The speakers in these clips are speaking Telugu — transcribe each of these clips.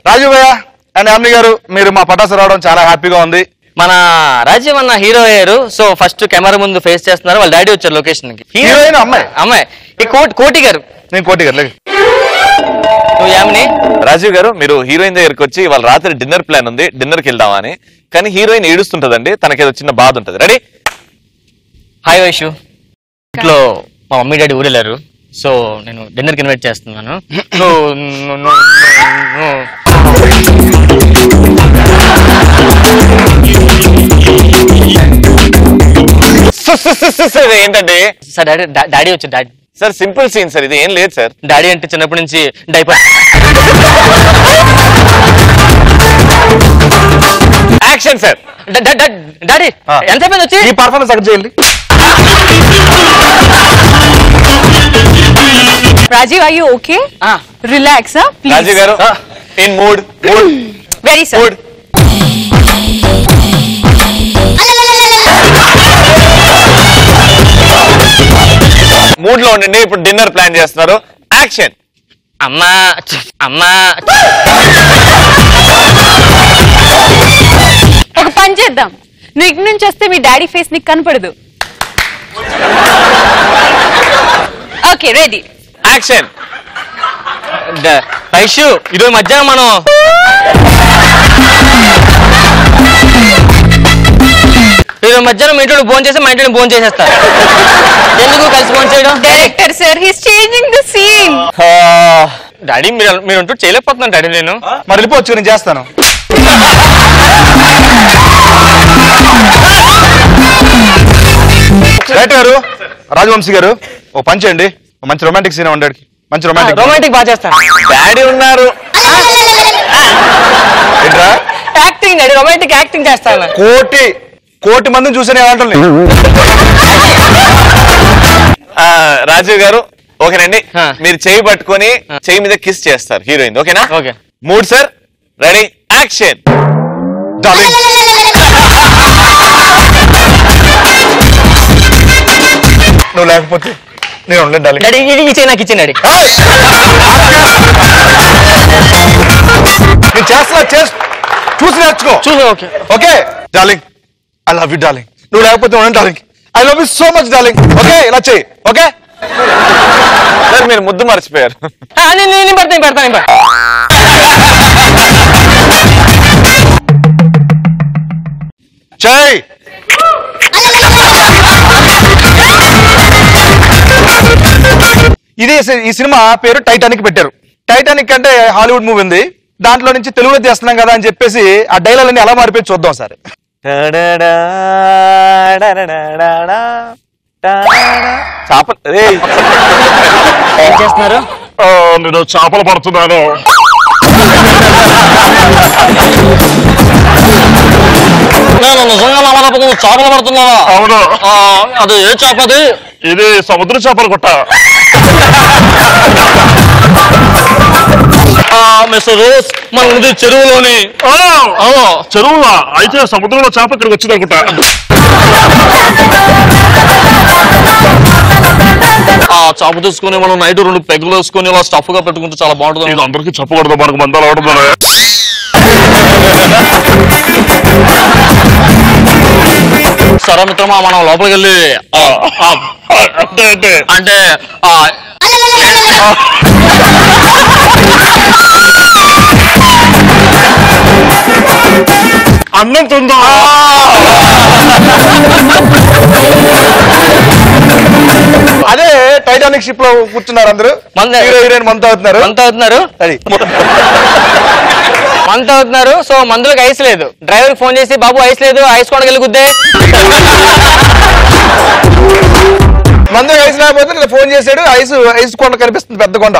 రాజు భయ్య అండ్ యామిని గారు, మీరు మా పటాసు రావడం చాలా హ్యాపీగా ఉంది. మన రాజ్యం అన్న హీరో అయ్యారు. సో ఫస్ట్ కెమెరా ముందు ఫేస్ చేస్తున్నారు. వాళ్ళ డాడీ వచ్చారు లొకేషన్ కి. హీరోయిన్ అమ్మాయి కోటి గారు. నేను కోటి గారు లేదు. యామిని, రాజీవ్ గారు, మీరు హీరోయిన్ దగ్గరికి వచ్చి వాళ్ళ రాత్రి డిన్నర్ ప్లాన్ ఉంది, డిన్నర్ కి వెళ్దామని. కానీ హీరోయిన్ ఏడుస్తుంటదండి, తనకేదో చిన్న బాధ ఉంటది. రెడీ? హాయ్ వైషు. ఇంట్లో మా మమ్మీ డాడీ ఊరెళ్ళారు. సో నేను డిన్నర్కి ఇన్వైట్ చేస్తున్నాను. ఏంటంటే సార్ డాడీ వచ్చారు. Daddy sir simple scene sir, ఇది ఏం లేదు సార్. డాడీ అంటే చిన్నప్పటి నుంచి డైపర్. Action sir. డాడీ ఎంతమంది వచ్చి ఈ పర్ఫార్మెన్స్ అక్కడ చేయండి. Rajiv, are you okay? Relax, please. Rajiv గారు, in mood. Very sir. Mood లో ఉండండి. ఇప్పుడు డిన్నర్ ప్లాన్ చేస్తున్నారు. యాక్షన్. అమ్మా ఒక పని చేద్దాం, నువ్వు ఇటు నుంచి వస్తే మీ డాడీ ఫేస్ నీకు కనపడదు. Okay, ready. యాక్షన్. వైషు, ఈరోజు మధ్యాహ్నం మనం మీ ఇంట్లో ఫోన్ చేసి మా ఇంట్లో ఫోన్ చేసేస్తారు. ఎందుకు కలిసి ఫోన్ చేయడం? Director sir, he's changing the scene. Daddy మీరు అంటూ చేయలేకపోతున్నాను డాడీ. నేను మరి వెళ్ళిపోవచ్చు, నేను చేస్తాను. డైరెక్టర్ గారు, రాజవంశీ గారు, ఓ పని చేయండి. మంచి రొమాంటిక్ సీన్ ఉండేది. మంచి రొమాంటిక్ బాగా చేస్తాను. డాడీ ఉన్నారు. యాక్టింగ్ డాడీ, రొమాంటిక్ యాక్టింగ్ చేస్తాను. కోటి మందిని చూసాను ఏమంటాను. రాజీవ్ గారు, ఓకేనండి. మీరు చేయి పట్టుకొని చేయి మీద కిస్ చేస్తారు హీరోయిన్. ఓకేనా? Okay. Mood sir. Ready? Action. నువ్వు లేకపోతే నేను ఉండలేదు. డాడీ నాకు ఇచ్చిన డాడీ. నేను చేస్తా, చూసి నేర్చుకో. Okay okay darling, I love you darling. నువ్వు లేకపోతే ఉండండి darling. I love you so much darling. Okay, ఇలా చెయ్యి. ఓకే సార్, మీరు ముద్దు మర్చిపోయారు. నేను పెడతాను. చెయ్. ఈ సినిమా పేరు టైటానిక్ పెట్టారు. టైటానిక్ అంటే హాలీవుడ్ మూవీ ఉంది, దాంట్లో నుంచి తెలుగులో చేస్తున్నాం కదా అని చెప్పేసి ఆ డైలాగ్ అన్ని ఎలా మారిపోయి చూద్దాం సార్. ఏం చేస్తున్నారు? నేను చేపలు పడుతున్నాను. నేను నిజంగా చేపలు పడుతున్నావా? అవును. అది ఏ చేప? అది ఇది సముద్ర చేపలు కొట్ట. మిస్టర్ రోజ్, మన ఇది చెరువులోని. చెరువులా? అయితే సముద్రంలో చేప ఇక్కడికి వచ్చింది అనుకుంటా. చేప తీసుకుని మనం నైట్ 2 పెగ్గులు వేసుకుని ఇలా స్టఫ్ గా పెట్టుకుంటే చాలా బాగుంటుంది. ఇది అందరికీ చెప్పకూడదు, మనకు మందాలు అవడం. సరే మిత్రమా, మనం లోపలికి వెళ్ళి అంటే అన్నం తిందా? అదే టైటానిక్ షిప్ లో కూర్చున్నారు అందరూ. హీరోయిన్ మంత అవుతున్నారు. సో మందులకు ఐస్ లేదు. డ్రైవర్ ఫోన్ చేసి, బాబు ఐస్ లేదు, ఐస్ కొండకి వెళ్ళి గుద్దే. మందుకు ఐస్ లేకపోతే ఫోన్ చేశాడు. ఐస్ కొండ కనిపిస్తుంది, పెద్ద కొండ.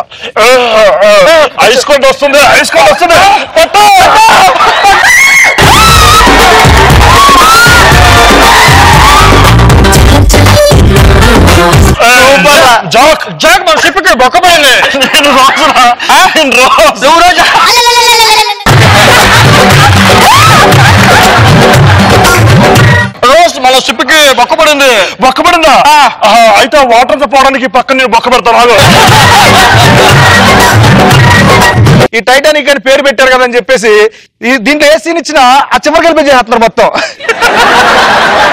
ఐస్ కొండ వస్తుంది. జాక్ మన షిప్కి బొక్కబోయింది. రోజ్ మన షిప్కి బొక్కబడిందా? అయితే వాటర్ పోవడానికి పక్కన నేను బొక్క పెడతాను. ఈ టైటానిక్ అని పేరు పెట్టారు కదా అని చెప్పేసి దీంట్లో ఏ సీన్ ఇచ్చినా ఆ చివరికి వెళ్ళి చేస్తున్నారు మొత్తం.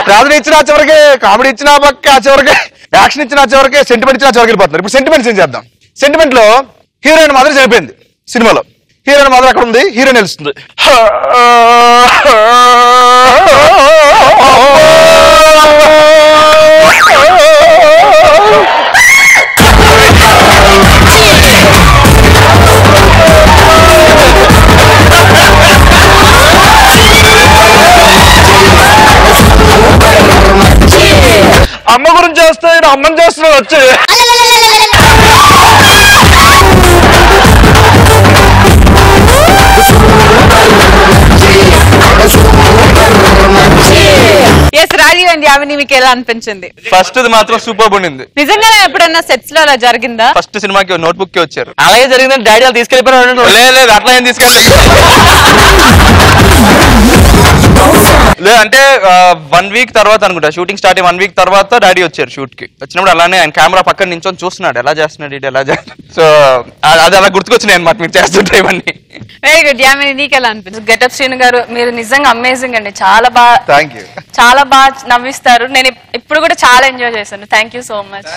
ట్రాజడీ ఇచ్చినా ఆ చివరికి, కామెడీ ఇచ్చినా పక్క ఆ చివరికి, యాక్షన్ ఇచ్చినా చివరికి, సెంటిమెంట్ ఇచ్చినా చివరికి వెళ్ళిపోతున్నారు. ఇప్పుడు సెంటిమెంట్స్ ఏం చేద్దాం. సెంటిమెంట్ లో హీరోయిన్ మాత్రం చనిపోయింది సినిమాలో. హీరోయిన్ మాత్రం అక్కడ ఉంది, హీరోయిన్ వెళ్తుంది. అమ్మ గురించి చేస్తే అమ్మని చేస్తున్నాడు వచ్చి. రాజీవ్ అండ్ యామిని మీకు ఎలా అనిపించింది? ఫస్ట్ మాత్రం సూపర్ ఉండింది. నిజంగానే ఎప్పుడన్నా సెట్స్ లో అలా జరిగిందా? ఫస్ట్ సినిమాకి నోట్బుక్ కి వచ్చారు. అలాగే జరిగిందని డాడీ వాళ్ళు తీసుకెళ్ళిపోయినా లేదు అట్లా ఏం తీసుకెళ్ళలేదు. లేదు అంటే 1 వీక్ తర్వాత అనుకుంటా షూటింగ్ స్టార్ట్ అయ్యి 1 వీక్ తర్వాత డాడీ వచ్చారు షూట్ కి. వచ్చినప్పుడు అలానే ఆయన కెమెరా పక్కన నించొని చూస్తున్నాడు ఎలా చేస్తున్నాడు ఇటు ఎలా చేస్తున్నాడు. సో అది అలా గుర్తుకొచ్చినాయి అనమాట మీరు చేస్తుంటే ఇవన్నీ. Very good. యామిని నీకు ఎలా అనిపించింది? గెటప్ శ్రీను గారు మీరు నిజంగా అమేజింగ్ అండి. చాలా బాగా థ్యాంక్ యూ. చాలా బాగా నవ్విస్తారు. నేను ఇప్పుడు కూడా చాలా ఎంజాయ్ చేశాను. Thank you so much.